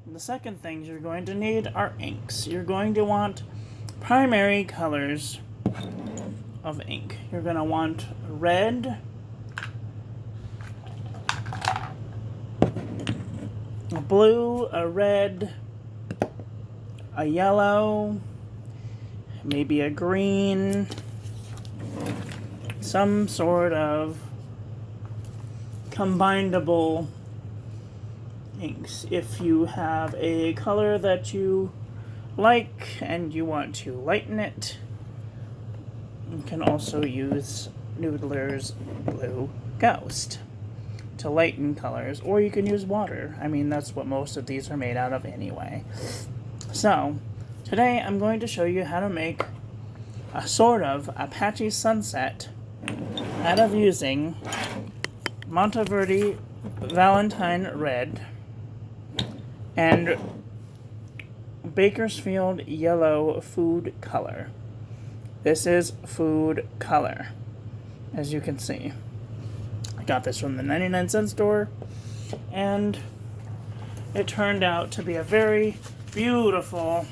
The second things you're going to need are inks. You're going to want primary colors of ink. You're going to want red, a blue, a red, a yellow, maybe a green, some sort of combinable inks. If you have a color that you like and you want to lighten it, you can also use Noodler's Blue Ghost to lighten colors, or you can use water. I mean, that's what most of these are made out of anyway. So, today I'm going to show you how to make a sort of Apache Sunset out of using Monteverde Valentine Red and Bakersfield Yellow Food Color. This is food color, as you can see. I got this from the 99-cent store, and it turned out to be a very beautiful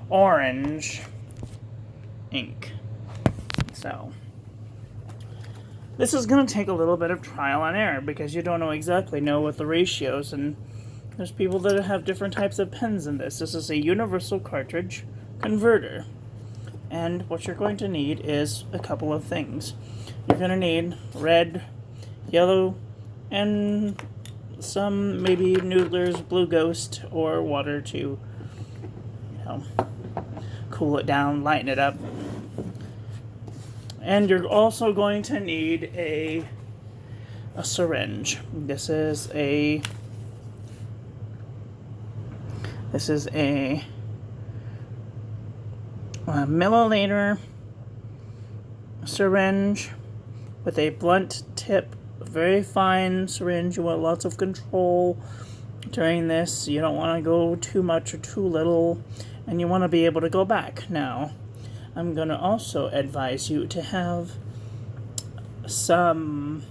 orange ink. So, this is going to take a little bit of trial and error because you don't exactly know what the ratios, and there's people that have different types of pens in this. This is a universal cartridge converter. And what you're going to need is a couple of things. You're going to need red, yellow, and some maybe Noodler's Blue Ghost or water to, cool it down, lighten it up. And you're also going to need a syringe. This is a milliliter syringe with a blunt tip, very fine syringe. You want lots of control during this. You don't want to go too much or too little, and you want to be able to go back. Now, I'm going to also advise you to have some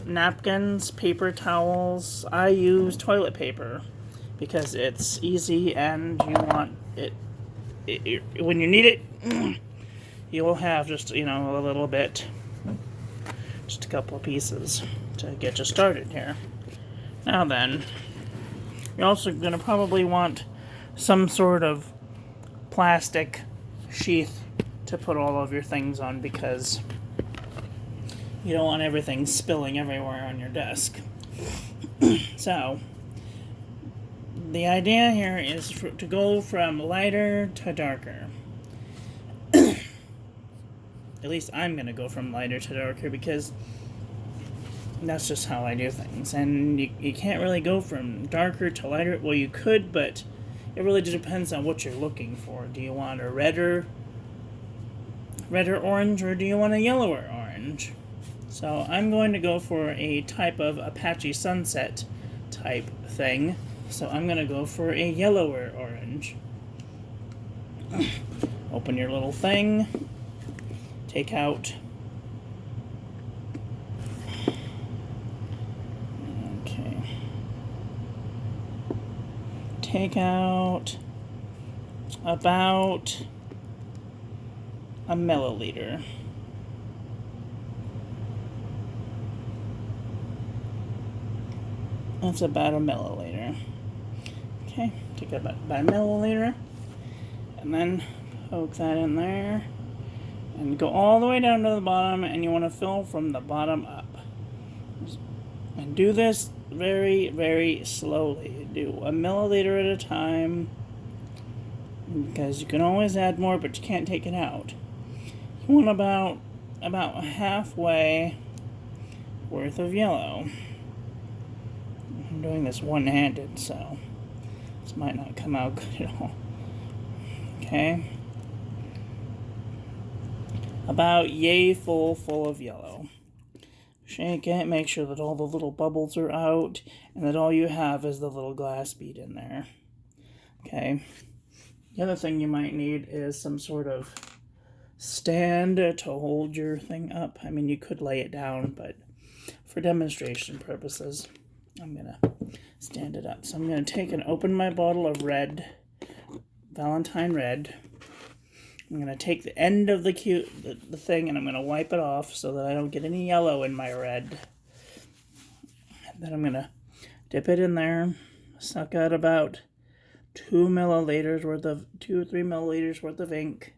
napkins, paper towels. I use toilet paper because it's easy and you want it when you need it, you will have just, a little bit, just a couple of pieces to get you started here. Now then, you're also going to probably want some sort of plastic sheath to put all of your things on because you don't want everything spilling everywhere on your desk. So, the idea here is to go from lighter to darker. At least I'm going to go from lighter to darker because that's just how I do things. And you can't really go from darker to lighter. Well, you could, but it really just depends on what you're looking for. Do you want a redder orange, or do you want a yellower orange? So I'm going to go for a type of Apache Sunset type thing. So I'm going to go for a yellower orange. Open your little thing. Take out. Okay. Take out about a milliliter. That's about a milliliter. Okay, take about a milliliter, and then poke that in there, and go all the way down to the bottom, and you want to fill from the bottom up. And do this very, very slowly. Do a milliliter at a time, because you can always add more, but you can't take it out. You want about halfway worth of yellow. I'm doing this one-handed, so this might not come out good at all. Okay. About yay full of yellow. Shake it, make sure that all the little bubbles are out, and that all you have is the little glass bead in there. Okay. The other thing you might need is some sort of stand to hold your thing up. I mean, you could lay it down, but for demonstration purposes, I'm going to stand it up. So I'm going to take and open my bottle of red, Valentine red. I'm going to take the end of the thing and I'm going to wipe it off so that I don't get any yellow in my red. And then I'm going to dip it in there, suck out about 2 or 3 milliliters worth of ink.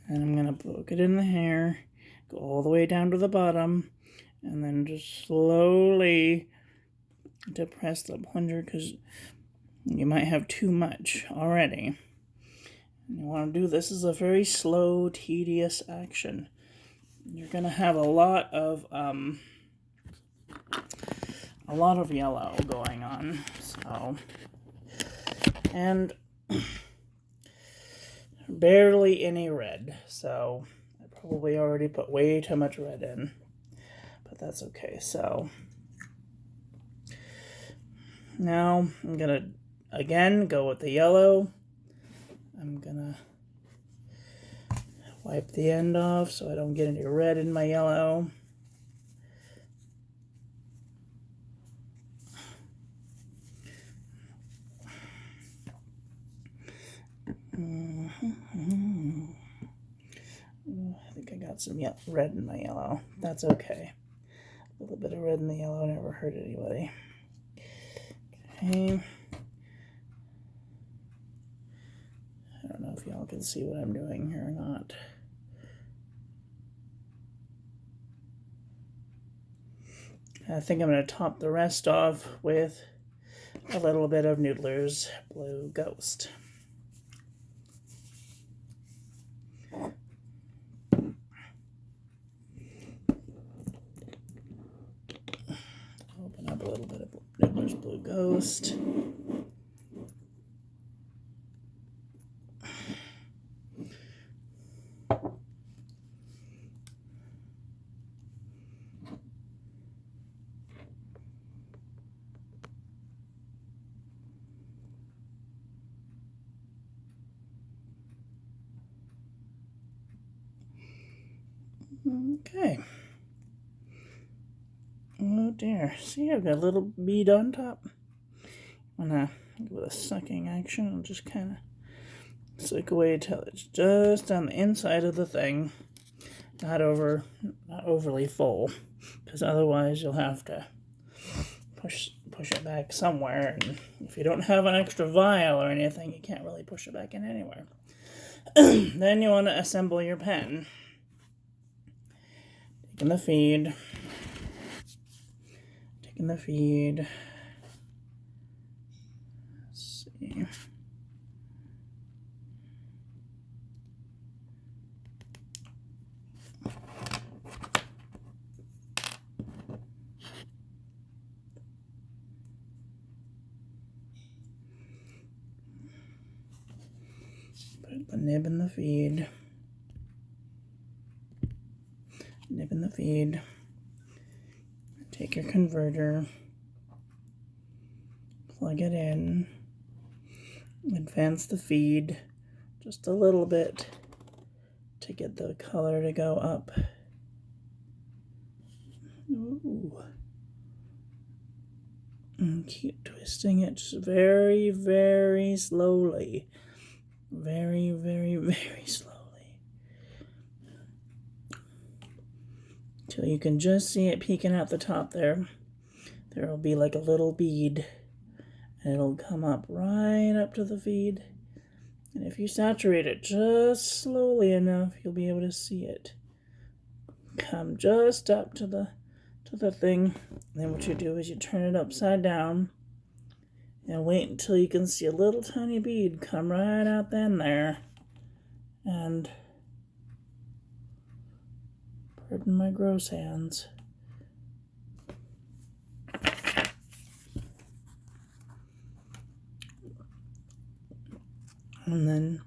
And I'm going to poke it in the hair, go all the way down to the bottom, and then just slowly depress the plunger because you might have too much already. And you want to do this as a very slow, tedious action. You're going to have a lot of yellow going on. So, and barely any red. So I probably already put way too much red in, but that's okay. So now I'm gonna again go with the yellow. I'm gonna wipe the end off so I don't get any red in my yellow. I think I got some red in my yellow. That's okay. A little bit of red in the yellow never hurt anybody. Okay. I don't know if y'all can see what I'm doing here or not. I think I'm going to top the rest off with a little bit of Noodler's Blue Ghost. Open up a little bit of Noodler's Blue Ghost. Okay. Oh dear. See, I've got a little bead on top. I'm gonna go with a sucking action. I'll just kind of suck away till it's just on the inside of the thing, not overly full, because otherwise you'll have to push it back somewhere. And if you don't have an extra vial or anything, you can't really push it back in anywhere. Then you want to assemble your pen. Taking the feed. Let's see. Put the nib in the feed. Take your converter, plug it in, advance the feed just a little bit to get the color to go up. Ooh. And keep twisting it just very, very slowly. Very, very, very slowly. Till you can just see it peeking out the top there. There will be like a little bead, and it'll come up right up to the feed. And if you saturate it just slowly enough, you'll be able to see it come just up to the thing. And then what you do is you turn it upside down and wait until you can see a little tiny bead come right out then there. And pardon my gross hands. And then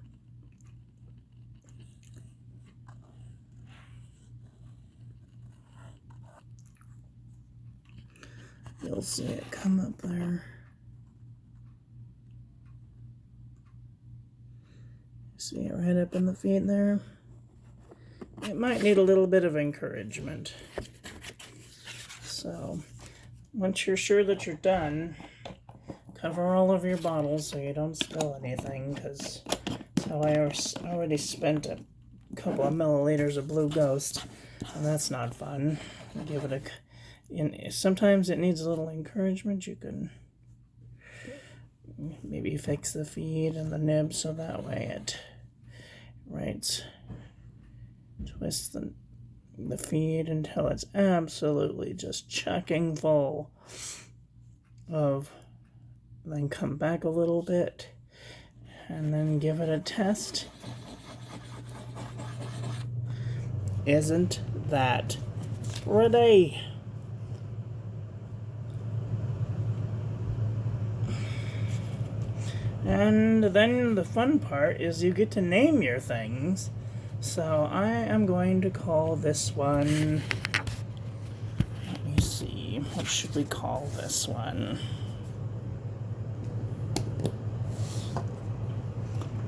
you'll see it come up there. See it right up in the feet there. It might need a little bit of encouragement. So once you're sure that you're done, cover all of your bottles so you don't spill anything, because so I already spent a couple of milliliters of Blue Ghost, and that's not fun. Give it sometimes it needs a little encouragement. You can maybe fix the feed and the nib so that way it twists the feed until it's absolutely just chucking full of, then come back a little bit and then give it a test. Isn't that pretty? And then the fun part is you get to name your things. So I am going to call this one, let me see, what should we call this one?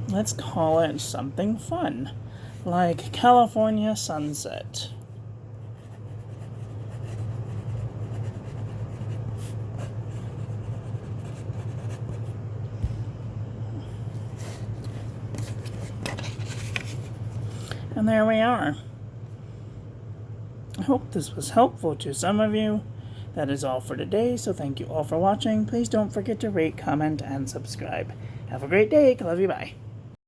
Let's call it something fun, like California Sunset. And there we are. I hope this was helpful to some of you. That is all for today, so thank you all for watching. Please don't forget to rate, comment, and subscribe. Have a great day. Love you. Bye.